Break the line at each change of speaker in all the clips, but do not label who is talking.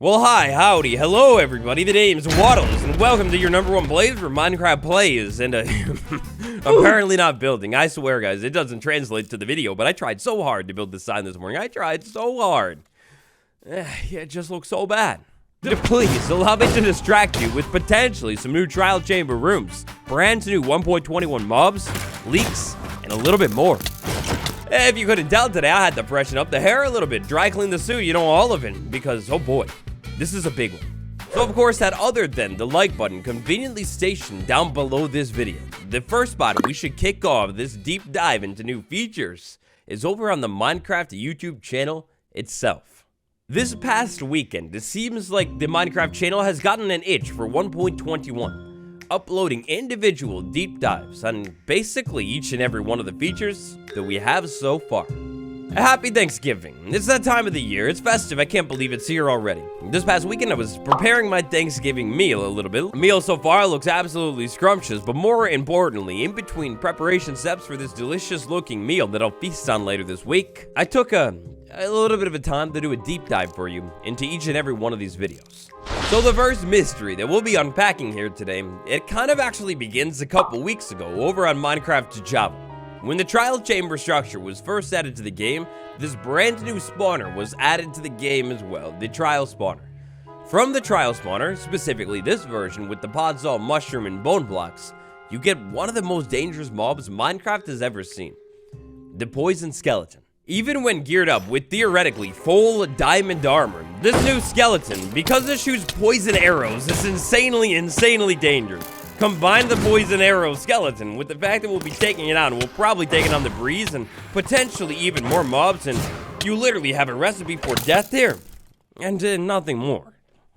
Well, hi, howdy, hello everybody, the name's Waddles, and welcome to your #1 place for Minecraft plays, and apparently not building. I swear, guys, it doesn't translate to the video, but I tried so hard to build this sign this morning. I tried so hard. Yeah, it just looks so bad. Please, allow me to distract you with potentially some new trial chamber rooms, brand new 1.21 mobs, leaks, and a little bit more. If you couldn't tell today, I had to freshen up the hair a little bit, dry clean the suit, all of it, because, oh boy. This is a big one. So of course, that other than the like button conveniently stationed down below this video, the first spot we should kick off this deep dive into new features is over on the Minecraft YouTube channel itself. This past weekend, it seems like the Minecraft channel has gotten an itch for 1.21, uploading individual deep dives on basically each and every one of the features that we have so far. Happy Thanksgiving. It's that time of the year. It's festive. I can't believe it's here already. This past weekend, I was preparing my Thanksgiving meal a little bit. The meal so far looks absolutely scrumptious, but more importantly, in between preparation steps for this delicious looking meal that I'll feast on later this week, I took a little bit of a time to do a deep dive for you into each and every one of these videos. So the first mystery that we'll be unpacking here today, it kind of actually begins a couple weeks ago over on Minecraft Java. When the trial chamber structure was first added to the game, this brand new spawner was added to the game as well, the trial spawner. From the trial spawner, specifically this version with the podzol, mushroom, and bone blocks, you get one of the most dangerous mobs Minecraft has ever seen, the poison skeleton. Even when geared up with theoretically full diamond armor, this new skeleton, because it shoots poison arrows, is insanely dangerous. Combine the poison arrow skeleton with the fact that we'll be taking it on. We'll probably take it on the breeze and potentially even more mobs, and you literally have a recipe for death here, and nothing more.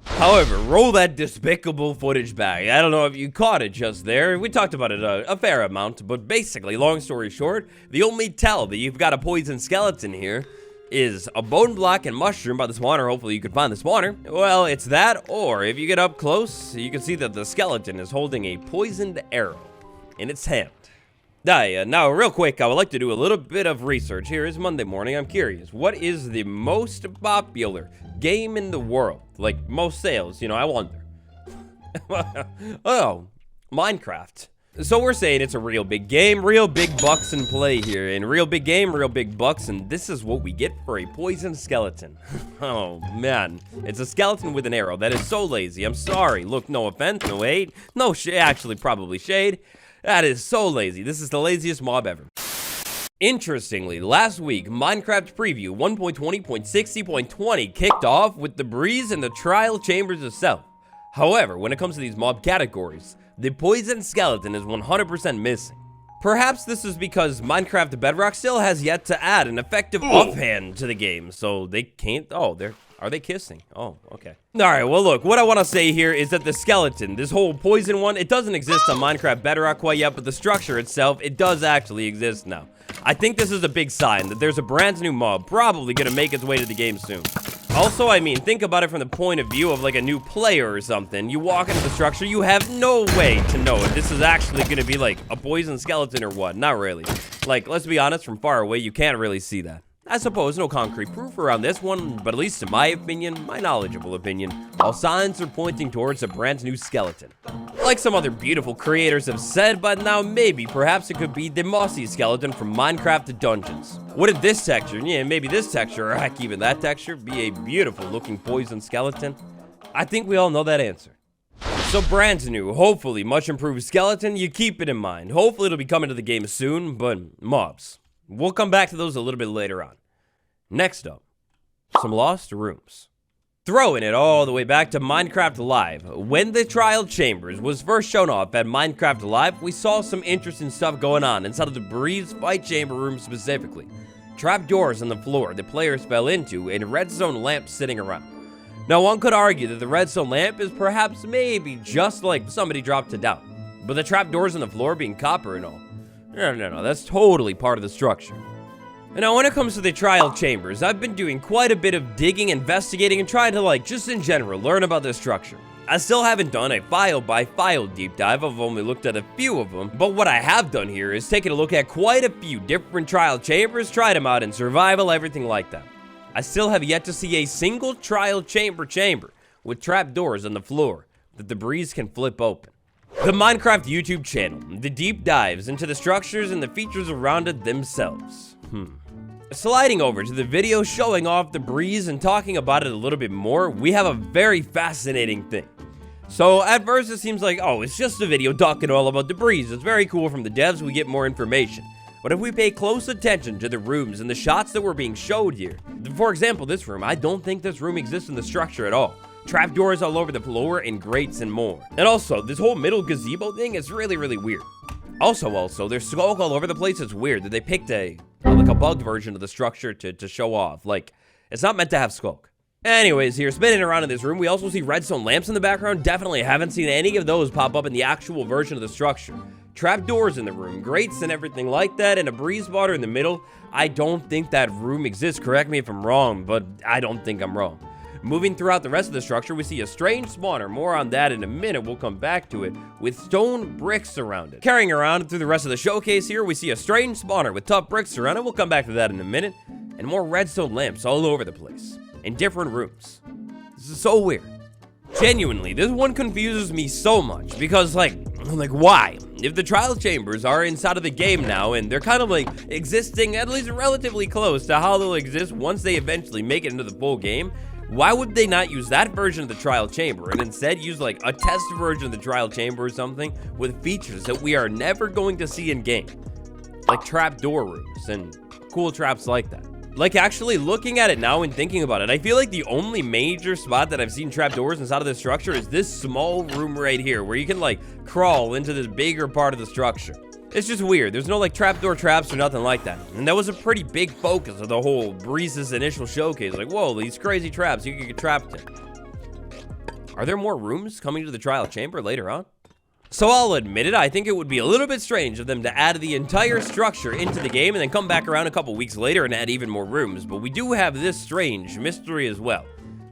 However, roll that despicable footage back. I don't know if you caught it just there. We talked about it a fair amount, but basically, long story short, the only tell that you've got a poison skeleton here is a bone block and mushroom by the spawner. Hopefully you can find the spawner. Well, it's that, or if you get up close, you can see that the skeleton is holding a poisoned arrow in its hand. Now, real quick, I would like to do a little bit of research. Here is Monday morning. I'm curious, what is the most popular game in the world? Like, most sales, I wonder. Oh, Minecraft. So we're saying it's a real big game, real big bucks in play here, and real big game, real big bucks, and this is what we get for a poison skeleton. Oh, man. It's a skeleton with an arrow. That is so lazy. I'm sorry. Look, no offense, no hate, no actually probably shade. That is so lazy. This is the laziest mob ever. Interestingly, last week, Minecraft Preview 1.20.60.20 kicked off with the breeze and the trial chambers itself. However, when it comes to these mob categories, the poison skeleton is 100% missing. Perhaps this is because Minecraft Bedrock still has yet to add an effective offhand to the game, so they can't. Oh, are they kissing? Oh, okay. All right, well, look, what I want to say here is that the skeleton, this whole poison one, it doesn't exist on Minecraft Bedrock quite yet, but the structure itself, it does actually exist now. I think this is a big sign that there's a brand new mob probably gonna make its way to the game soon. Also, I mean, think about it from the point of view of like a new player or something. You walk into the structure, you have no way to know if this is actually gonna be like a poison skeleton or what. Not really. Like, let's be honest, from far away, you can't really see that. I suppose no concrete proof around this one, but at least in my opinion, my knowledgeable opinion, all signs are pointing towards a brand new skeleton. Like some other beautiful creators have said, but now maybe, perhaps it could be the mossy skeleton from Minecraft Dungeons. Wouldn't this texture, maybe this texture, or heck, even that texture, be a beautiful looking poison skeleton? I think we all know that answer. So brand new, hopefully much improved skeleton, you keep it in mind. Hopefully it'll be coming to the game soon, but mobs. We'll come back to those a little bit later on. Next up, some lost rooms. Throwing it all the way back to Minecraft Live. When the trial chambers was first shown off at Minecraft Live, we saw some interesting stuff going on inside of the breeze fight chamber room specifically. Trapdoors on the floor the players fell into and redstone lamps sitting around. Now one could argue that the redstone lamp is perhaps maybe just like somebody dropped it down. But the trapdoors on the floor being copper and all. No, that's totally part of the structure. And now when it comes to the trial chambers, I've been doing quite a bit of digging, investigating, and trying to just in general, learn about this structure. I still haven't done a file by file deep dive, I've only looked at a few of them, but what I have done here is taken a look at quite a few different trial chambers, tried them out in survival, everything like that. I still have yet to see a single trial chamber with trapdoors on the floor that the breeze can flip open. The Minecraft YouTube channel, the deep dives into the structures and the features around it themselves. Sliding over to the video showing off the breeze and talking about it a little bit more, we have a very fascinating thing. So at first it seems like, oh, it's just a video talking all about the breeze. It's very cool from the devs, we get more information. But if we pay close attention to the rooms and the shots that were being showed here, for example, this room, I don't think this room exists in the structure at all. Trapdoors all over the floor and grates and more. And also, this whole middle gazebo thing is really, really weird. Also, there's smoke all over the place. It's weird that they picked like a bugged version of the structure to show off. Like, it's not meant to have smoke. Anyways, here, spinning around in this room, we also see redstone lamps in the background. Definitely haven't seen any of those pop up in the actual version of the structure. Trapdoors in the room, grates and everything like that, and a breeze water in the middle. I don't think that room exists. Correct me if I'm wrong, but I don't think I'm wrong. Moving throughout the rest of the structure, we see a strange spawner. More on that in a minute. We'll come back to it. With stone bricks around it. Carrying around through the rest of the showcase here, we see a strange spawner with tough bricks around it. We'll come back to that in a minute. And more redstone lamps all over the place. In different rooms. This is so weird. Genuinely, this one confuses me so much. Because, like, why? If the trial chambers are inside of the game now, and they're kind of, like, existing at least relatively close to how they'll exist once they eventually make it into the full game, why would they not use that version of the trial chamber and instead use like a test version of the trial chamber or something with features that we are never going to see in game? Like trapdoor rooms and cool traps like that. Like actually looking at it now and thinking about it, I feel like the only major spot that I've seen trapdoors inside of this structure is this small room right here where you can like crawl into this bigger part of the structure. It's just weird. There's no like trapdoor traps or nothing like that. And that was a pretty big focus of the whole Breeze's initial showcase. Like, whoa, these crazy traps you can get trapped in. Are there more rooms coming to the trial chamber later on? So I'll admit it, I think it would be a little bit strange of them to add the entire structure into the game and then come back around a couple weeks later and add even more rooms. But we do have this strange mystery as well.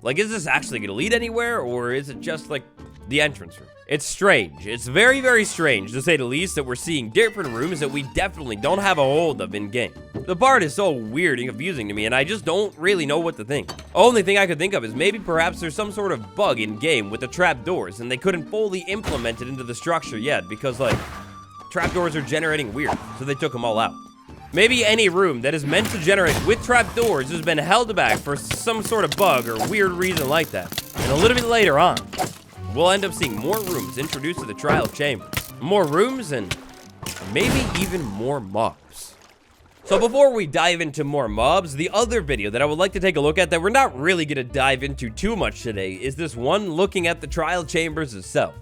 Like, is this actually going to lead anywhere, or is it just like the entrance room? It's strange. It's very, very strange, to say the least, that we're seeing different rooms that we definitely don't have a hold of in-game. The part is so weird and confusing to me, and I just don't really know what to think. Only thing I could think of is maybe perhaps there's some sort of bug in-game with the trapdoors, and they couldn't fully implement it into the structure yet, because, like, trapdoors are generating weird, so they took them all out. Maybe any room that is meant to generate with trapdoors has been held back for some sort of bug or weird reason like that. And a little bit later on, we'll end up seeing more rooms introduced to the trial chamber. More rooms and maybe even more mobs. So before we dive into more mobs, the other video that I would like to take a look at that we're not really going to dive into too much today is this one looking at the trial chambers itself.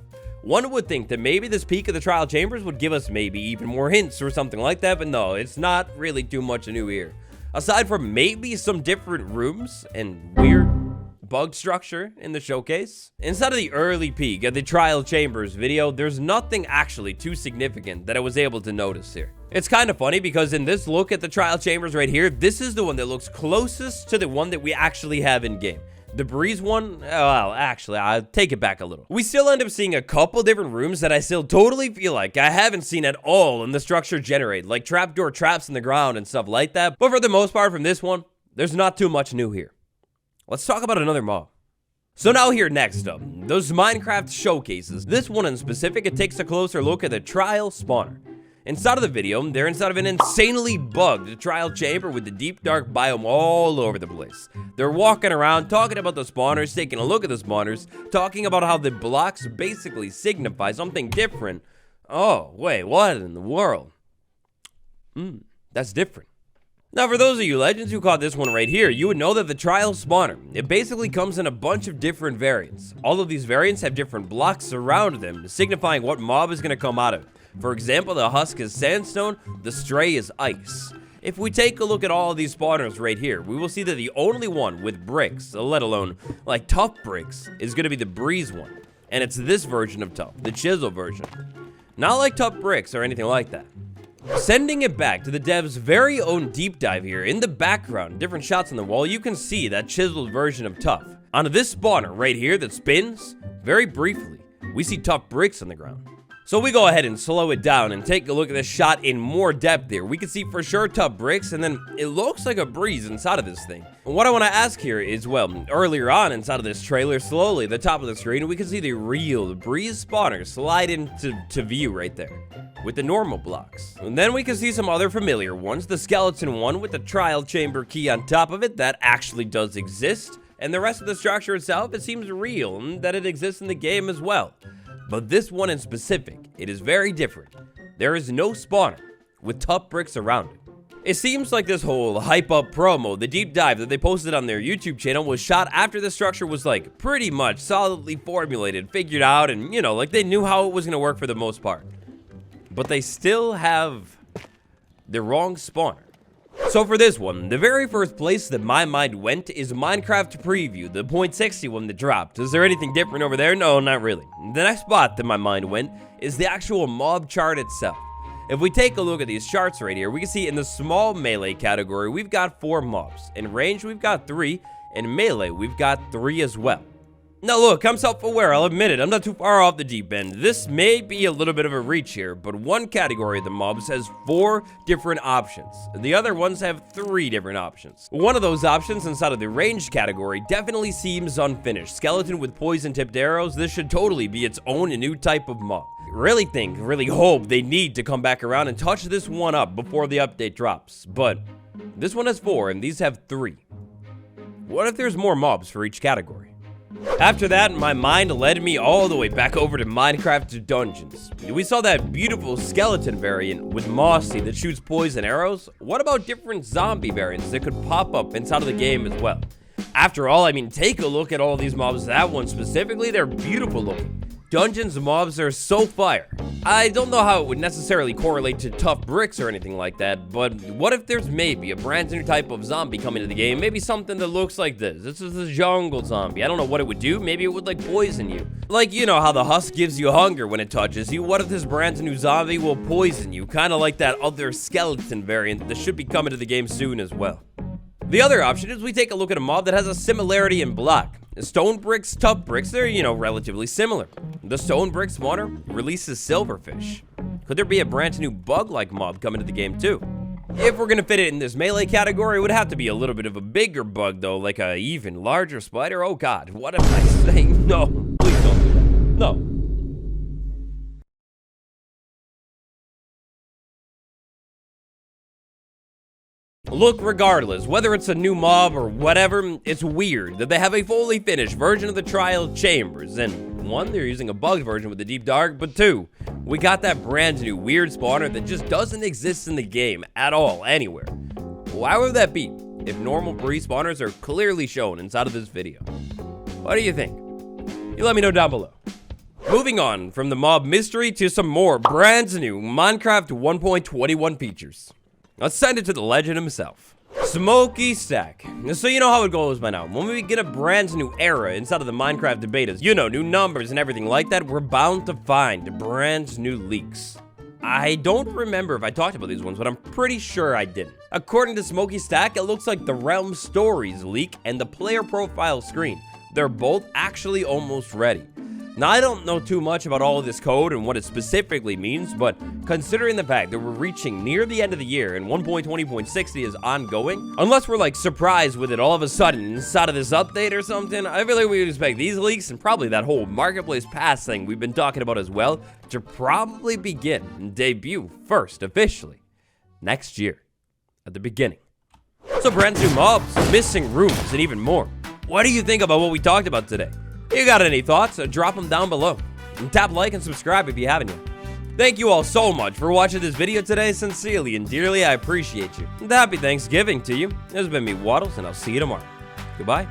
One would think that maybe this peek of the trial chambers would give us maybe even more hints or something like that, but no, it's not really too much new here. Aside from maybe some different rooms and weird bug structure in the showcase. Inside of the early peek of the trial chambers video, there's nothing actually too significant that I was able to notice here. It's kind of funny because in this look at the trial chambers right here, this is the one that looks closest to the one that we actually have in game. The breeze one, well, actually, I'll take it back a little. We still end up seeing a couple different rooms that I still totally feel like I haven't seen at all in the structure generated, like trapdoor traps in the ground and stuff like that. But for the most part from this one, there's not too much new here. Let's talk about another mob. So now here next up, those Minecraft showcases. This one in specific, it takes a closer look at the trial spawner. Inside of the video, they're inside of an insanely bugged trial chamber with the deep dark biome all over the place. They're walking around, talking about the spawners, taking a look at the spawners, talking about how the blocks basically signify something different. Oh, wait, what in the world? That's different. Now, for those of you legends who caught this one right here, you would know that the trial spawner, it basically comes in a bunch of different variants. All of these variants have different blocks around them, signifying what mob is going to come out of it. For example, the husk is sandstone, the stray is ice. If we take a look at all of these spawners right here, we will see that the only one with bricks, let alone like tough bricks, is going to be the breeze one. And it's this version of tough, the chisel version. Not like tough bricks or anything like that. Sending it back to the dev's very own deep dive here, in the background, different shots on the wall, you can see that chiseled version of tough. On this spawner right here that spins, very briefly, we see tough bricks on the ground. So we go ahead and slow it down and take a look at this shot in more depth here. We can see for sure tough bricks, and then it looks like a breeze inside of this thing. And what I want to ask here is, well, earlier on inside of this trailer, slowly at the top of the screen, we can see the real breeze spawner slide into view right there with the normal blocks. And then we can see some other familiar ones, the skeleton one with the trial chamber key on top of it that actually does exist. And the rest of the structure itself, it seems real and that it exists in the game as well. But this one in specific, it is very different. There is no spawner with tough bricks around it. It seems like this whole hype up promo, the deep dive that they posted on their YouTube channel, was shot after the structure was like pretty much solidly formulated, figured out, and you know, like they knew how it was gonna work for the most part. But they still have the wrong spawner. So for this one, the very first place that my mind went is Minecraft Preview, the .60 one that dropped. Is there anything different over there? No, not really. The next spot that my mind went is the actual mob chart itself. If we take a look at these charts right here, we can see in the small melee category, we've got 4 mobs. In range, we've got 3. In melee, we've got 3 as well. Now look, I'm self-aware, I'll admit it, I'm not too far off the deep end. This may be a little bit of a reach here, but one category of the mobs has 4 different options, and the other ones have 3 different options. One of those options inside of the ranged category definitely seems unfinished. Skeleton with poison-tipped arrows, this should totally be its own new type of mob. Really hope they need to come back around and touch this one up before the update drops, but this one has 4 and these have 3. What if there's more mobs for each category? After that, my mind led me all the way back over to Minecraft Dungeons. We saw that beautiful skeleton variant with Mossy that shoots poison arrows. What about different zombie variants that could pop up inside of the game as well? After all, I mean, take a look at all these mobs. That one specifically, they're beautiful looking. Dungeons mobs are so fire. I don't know how it would necessarily correlate to tough bricks or anything like that, but what if there's maybe a brand new type of zombie coming to the game? Maybe something that looks like this. This is the jungle zombie. I don't know what it would do. Maybe it would like poison you. Like, you know how the husk gives you hunger when it touches you. What if this brand new zombie will poison you? Kind of like that other skeleton variant that should be coming to the game soon as well. The other option is we take a look at a mob that has a similarity in block. Stone bricks, tough bricks, they're, you know, relatively similar. The stone brick spawner releases silverfish. Could there be a brand new bug-like mob coming to the game too? If we're gonna fit it in this melee category, it would have to be a little bit of a bigger bug though, like a even larger spider. Oh god, what am I saying? No, please don't do that. No. Look, regardless, whether it's a new mob or whatever, it's weird that they have a fully finished version of the trial chambers. And 1, they're using a bugged version with the deep dark, but 2, we got that brand new weird spawner that just doesn't exist in the game at all, anywhere. Why would that be if normal breeze spawners are clearly shown inside of this video? What do you think? You let me know down below. Moving on from the mob mystery to some more brand new Minecraft 1.21 features. Let's send it to the legend himself, Smokey Stack. So you know how it goes by now. When we get a brand new era inside of the Minecraft betas, you know, new numbers and everything like that, we're bound to find brand new leaks. I don't remember if I talked about these ones, but I'm pretty sure I didn't. According to Smokey Stack, it looks like the Realm Stories leak and the player profile screen. They're both actually almost ready. Now, I don't know too much about all of this code and what it specifically means, but considering the fact that we're reaching near the end of the year and 1.20.60 is ongoing, unless we're like surprised with it all of a sudden inside of this update or something, I feel like we would expect these leaks and probably that whole Marketplace Pass thing we've been talking about as well to probably begin and debut first officially next year at the beginning. So brand new mobs, missing rooms, and even more. What do you think about what we talked about today? You got any thoughts? Drop them down below. And tap like and subscribe if you haven't yet. Thank you all so much for watching this video today. Sincerely and dearly, I appreciate you. And happy Thanksgiving to you. This has been me, Waddles, and I'll see you tomorrow. Goodbye.